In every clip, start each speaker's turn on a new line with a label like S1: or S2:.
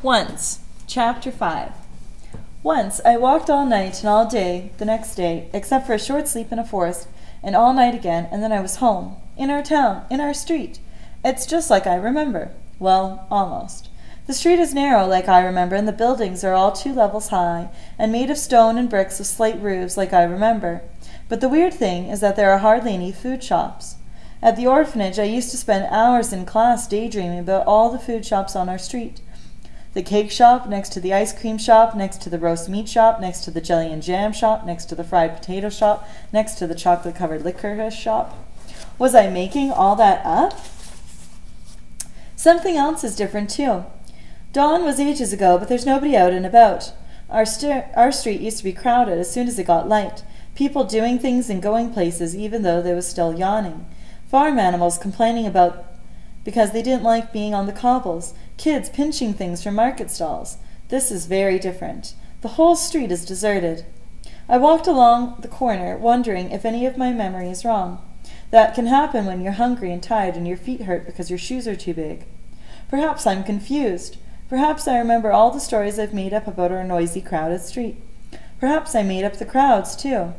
S1: Once, Chapter 5. Once I walked all night and all day the next day, except for a short sleep in a forest, and all night again, and then I was home, in our town, in our street. It's just like I remember. Well, almost. The street is narrow like I remember, and the buildings are all 2 levels high, and made of stone and bricks with slate roofs like I remember. But the weird thing is that there are hardly any food shops. At the orphanage I used to spend hours in class daydreaming about all the food shops on our street. The cake shop, next to the ice cream shop, next to the roast meat shop, next to the jelly and jam shop, next to the fried potato shop, next to the chocolate-covered licorice shop. Was I making all that up? Something else is different, too. Dawn was ages ago, but there's nobody out and about. Our street used to be crowded as soon as it got light, people doing things and going places even though they was still yawning, farm animals complaining about because they didn't like being on the cobbles, kids pinching things from market stalls. This is very different. The whole street is deserted. I walked along the corner, wondering if any of my memory is wrong. That can happen when you're hungry and tired and your feet hurt because your shoes are too big. Perhaps I'm confused. Perhaps I remember all the stories I've made up about our noisy, crowded street. Perhaps I made up the crowds, too.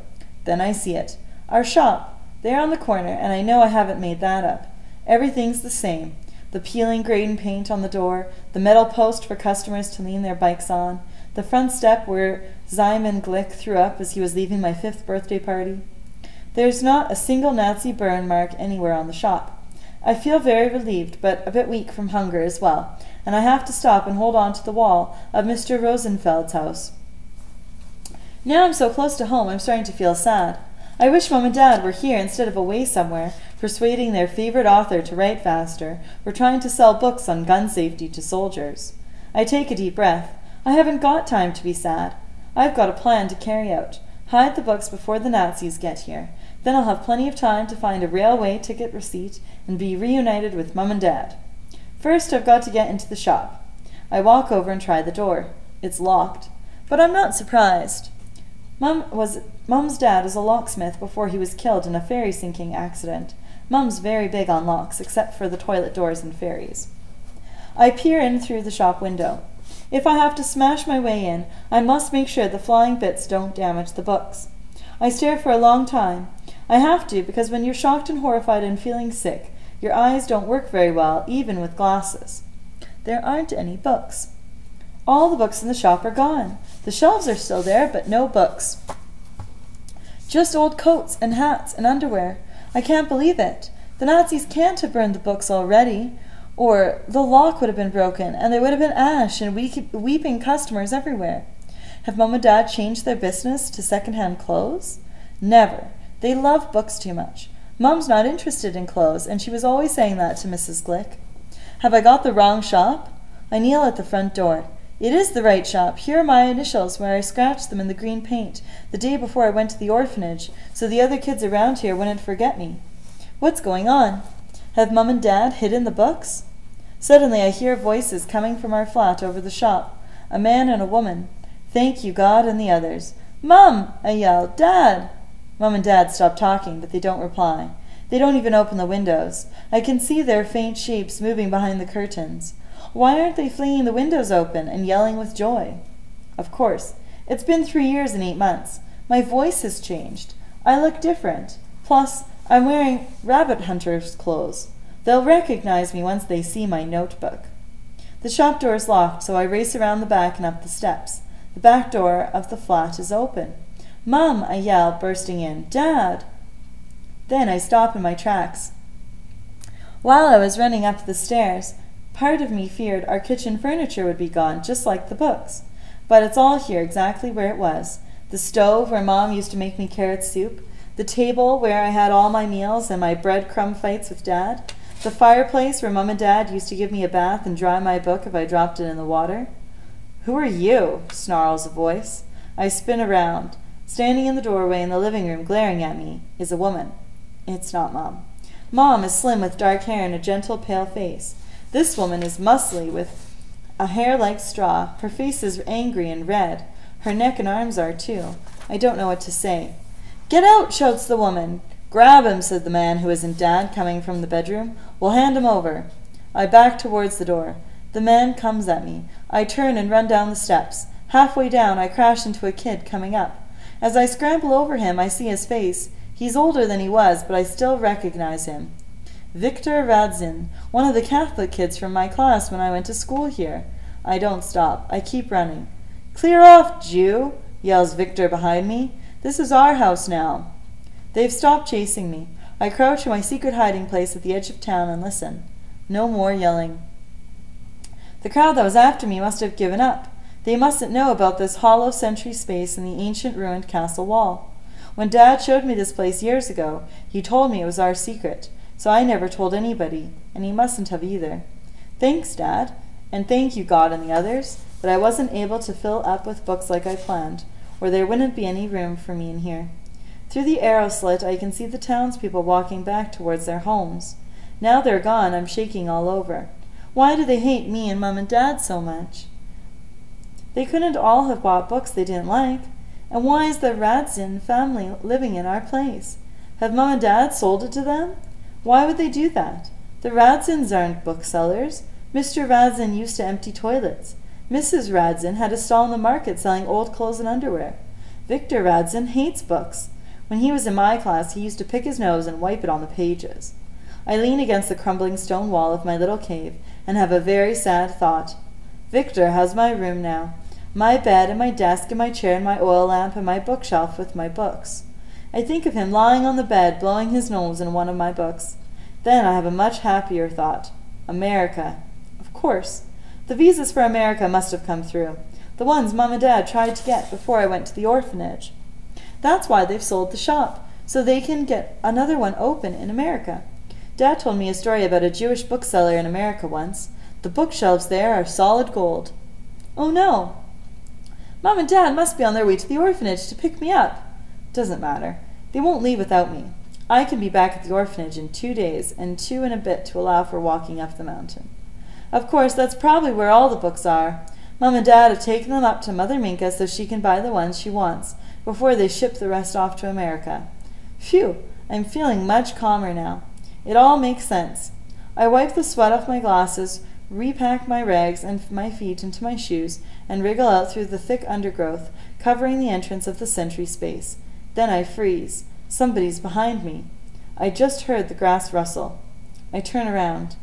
S1: Then I see it. Our shop, there on the corner, and I know I haven't made that up. Everything's the same. The peeling grain paint on the door, the metal post for customers to lean their bikes on, the front step where Simon Glick threw up as he was leaving my 5th birthday party. There's not a single Nazi burn mark anywhere on the shop. I feel very relieved, but a bit weak from hunger as well, and I have to stop and hold on to the wall of Mr. Rosenfeld's house. Now I'm so close to home, I'm starting to feel sad. I wish Mom and Dad were here instead of away somewhere, persuading their favorite author to write faster, or trying to sell books on gun safety to soldiers. I take a deep breath. I haven't got time to be sad. I've got a plan to carry out. Hide the books before the Nazis get here. Then I'll have plenty of time to find a railway ticket receipt and be reunited with Mum and Dad. First, I've got to get into the shop. I walk over and try the door. It's locked. But I'm not surprised. Mum's dad is a locksmith before he was killed in a ferry sinking accident. Mum's very big on locks, except for the toilet doors and ferries. I peer in through the shop window. If I have to smash my way in, I must make sure the flying bits don't damage the books. I stare for a long time. I have to, because when you're shocked and horrified and feeling sick, your eyes don't work very well, even with glasses. There aren't any books. All the books in the shop are gone. The shelves are still there, but no books. Just old coats and hats and underwear. I can't believe it. The Nazis can't have burned the books already, or the lock would have been broken, and there would have been ash and weeping customers everywhere. Have Mum and Dad changed their business to second-hand clothes? Never. They love books too much. Mum's not interested in clothes, and she was always saying that to Mrs. Glick. Have I got the wrong shop? I kneel at the front door. It is the right shop. Here are my initials where I scratched them in the green paint the day before I went to the orphanage, so the other kids around here wouldn't forget me. What's going on? Have Mum and Dad hidden the books? Suddenly I hear voices coming from our flat over the shop. A man and a woman. Thank you, God and the others. Mum! I yell. Dad! Mum and Dad stop talking, but they don't reply. They don't even open the windows. I can see their faint shapes moving behind the curtains. Why aren't they flinging the windows open and yelling with joy? Of course. It's been 3 years and 8 months. My voice has changed. I look different. Plus, I'm wearing rabbit hunter's clothes. They'll recognize me once they see my notebook. The shop door is locked, so I race around the back and up the steps. The back door of the flat is open. Mum, I yell, bursting in. Dad! Then I stop in my tracks. While I was running up the stairs, part of me feared our kitchen furniture would be gone, just like the books. But it's all here, exactly where it was. The stove where Mom used to make me carrot soup, the table where I had all my meals and my breadcrumb fights with Dad, the fireplace where Mum and Dad used to give me a bath and dry my book if I dropped it in the water. Who are you? Snarls a voice. I spin around. Standing in the doorway in the living room glaring at me is a woman. It's not Mom. Mom is slim with dark hair and a gentle pale face. This woman is muscly with a hair like straw. Her face is angry and red. Her neck and arms are too. I don't know what to say. Get out, shouts the woman. Grab him, said the man who isn't Dad, coming from the bedroom. We'll hand him over. I back towards the door. The man comes at me. I turn and run down the steps. Halfway down, I crash into a kid coming up. As I scramble over him, I see his face. He's older than he was, but I still recognize him. Victor Radzin, one of the Catholic kids from my class when I went to school here. I don't stop. I keep running. "Clear off, Jew!" yells Victor behind me. "This is our house now." They've stopped chasing me. I crouch in my secret hiding place at the edge of town and listen. No more yelling. The crowd that was after me must have given up. They mustn't know about this hollow sentry space in the ancient ruined castle wall. When Dad showed me this place years ago, he told me it was our secret, so I never told anybody, and he mustn't have either. Thanks, Dad, and thank you, God and the others, that I wasn't able to fill up with books like I planned, or there wouldn't be any room for me in here. Through the arrow slit, I can see the townspeople walking back towards their homes. Now they're gone, I'm shaking all over. Why do they hate me and Mum and Dad so much? They couldn't all have bought books they didn't like. And why is the Radzin family living in our place? Have Mum and Dad sold it to them? Why would they do that? The Radzins aren't booksellers. Mr. Radzin used to empty toilets. Mrs. Radzin had a stall in the market selling old clothes and underwear. Victor Radzin hates books. When he was in my class, he used to pick his nose and wipe it on the pages. I lean against the crumbling stone wall of my little cave and have a very sad thought. Victor has my room now. My bed and my desk and my chair and my oil lamp and my bookshelf with my books. I think of him lying on the bed, blowing his nose in one of my books. Then I have a much happier thought. America. Of course. The visas for America must have come through. The ones Mum and Dad tried to get before I went to the orphanage. That's why they've sold the shop, so they can get another one open in America. Dad told me a story about a Jewish bookseller in America once. The bookshelves there are solid gold. Oh no! Mum and Dad must be on their way to the orphanage to pick me up. Doesn't matter. They won't leave without me. I can be back at the orphanage in 2 days, and 2 and a bit to allow for walking up the mountain. Of course, that's probably where all the books are. Mum and Dad have taken them up to Mother Minka so she can buy the ones she wants, before they ship the rest off to America. Phew, I'm feeling much calmer now. It all makes sense. I wipe the sweat off my glasses, repack my rags and my feet into my shoes, and wriggle out through the thick undergrowth, covering the entrance of the sentry space. Then I freeze. Somebody's behind me. I just heard the grass rustle. I turn around.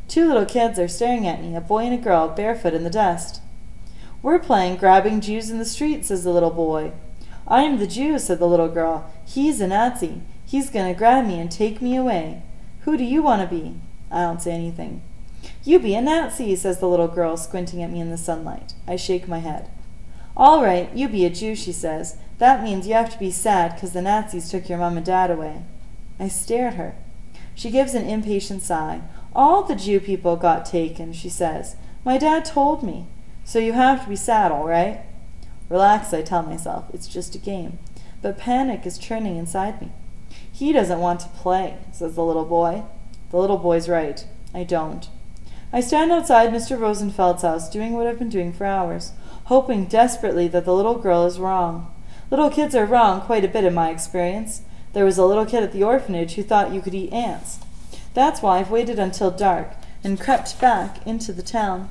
S1: 2 little kids are staring at me, a boy and a girl, barefoot in the dust. "We're playing grabbing Jews in the street," says the little boy. "I am the Jew," said the little girl. "He's a Nazi. He's going to grab me and take me away. Who do you want to be?" I don't say anything. "You be a Nazi," says the little girl, squinting at me in the sunlight. I shake my head. "All right, you be a Jew," she says. "That means you have to be sad because the Nazis took your Mum and Dad away." I stare at her. She gives an impatient sigh. "All the Jew people got taken," she says. "My dad told me. So you have to be sad, all right?" Relax, I tell myself. It's just a game. But panic is churning inside me. "He doesn't want to play," says the little boy. The little boy's right. I don't. I stand outside Mr. Rosenfeld's house, doing what I've been doing for hours, hoping desperately that the little girl is wrong. Little kids are wrong quite a bit in my experience. There was a little kid at the orphanage who thought you could eat ants. That's why I've waited until dark and crept back into the town.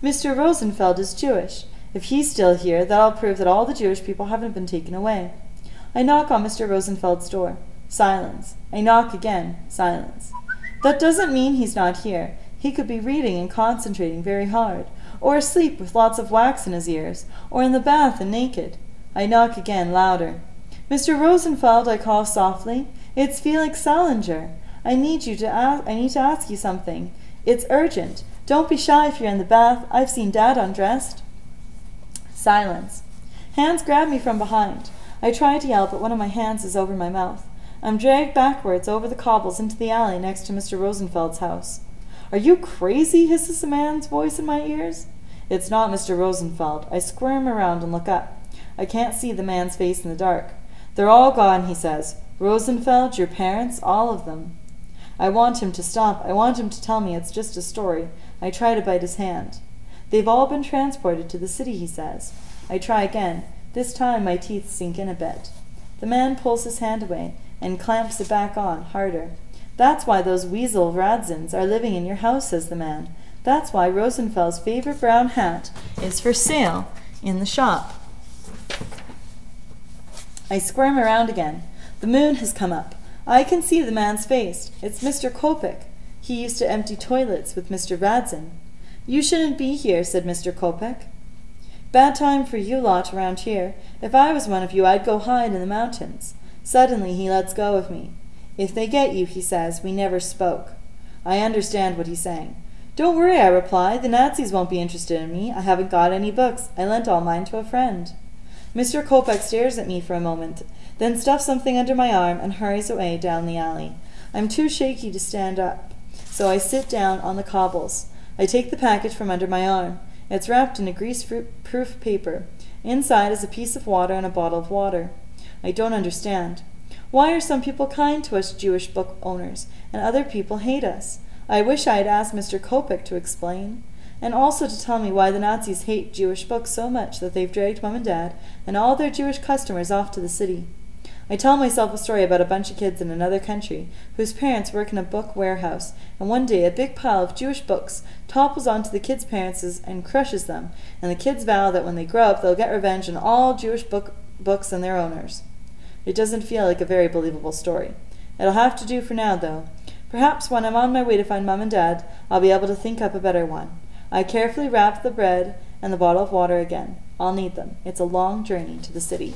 S1: Mr. Rosenfeld is Jewish. If he's still here, that'll prove that all the Jewish people haven't been taken away. I knock on Mr. Rosenfeld's door. Silence. I knock again. Silence. That doesn't mean he's not here. He could be reading and concentrating very hard, or asleep with lots of wax in his ears, or in the bath and naked. I knock again, louder. "Mr. Rosenfeld," I call softly. "It's Felix Salinger. I need to ask you something. It's urgent. Don't be shy if you're in the bath. I've seen Dad undressed." Silence. Hands grab me from behind. I try to yell, but one of my hands is over my mouth. I'm dragged backwards over the cobbles into the alley next to Mr. Rosenfeld's house. "Are you crazy?" hisses a man's voice in my ears. It's not Mr. Rosenfeld. I squirm around and look up. I can't see the man's face in the dark. "They're all gone," he says. "Rosenfeld, your parents, all of them." I want him to stop. I want him to tell me it's just a story. I try to bite his hand. "They've all been transported to the city," he says. I try again. This time my teeth sink in a bit. The man pulls his hand away and clamps it back on, harder. "That's why those weasel Radzins are living in your house," says the man. That's why Rosenfeld's favorite brown hat is for sale in the shop. I squirm around again. The moon has come up. I can see the man's face. It's Mr. Kovic. He used to empty toilets with Mr. Radzin. You shouldn't be here, said Mr. Kovic. Bad time for you lot around here. If I was one of you, I'd go hide in the mountains. Suddenly he lets go of me. If they get you, he says, we never spoke. I understand what he's saying. Don't worry, I reply. The Nazis won't be interested in me. I haven't got any books. I lent all mine to a friend. Mr. Kopeck stares at me for a moment, then stuffs something under my arm and hurries away down the alley. I'm too shaky to stand up, so I sit down on the cobbles. I take the package from under my arm. It's wrapped in a grease-proof paper. Inside is a piece of water and a bottle of water. I don't understand. Why are some people kind to us Jewish book owners, and other people hate us? I wish I had asked Mr. Kopeck to explain. And also to tell me why the Nazis hate Jewish books so much that they've dragged Mom and Dad and all their Jewish customers off to the city. I tell myself a story about a bunch of kids in another country whose parents work in a book warehouse, and one day a big pile of Jewish books topples onto the kids' parents and crushes them, and the kids vow that when they grow up they'll get revenge on all Jewish books and their owners. It doesn't feel like a very believable story. It'll have to do for now, though. Perhaps when I'm on my way to find Mom and Dad, I'll be able to think up a better one. I carefully wrap the bread and the bottle of water again. I'll need them. It's a long journey to the city.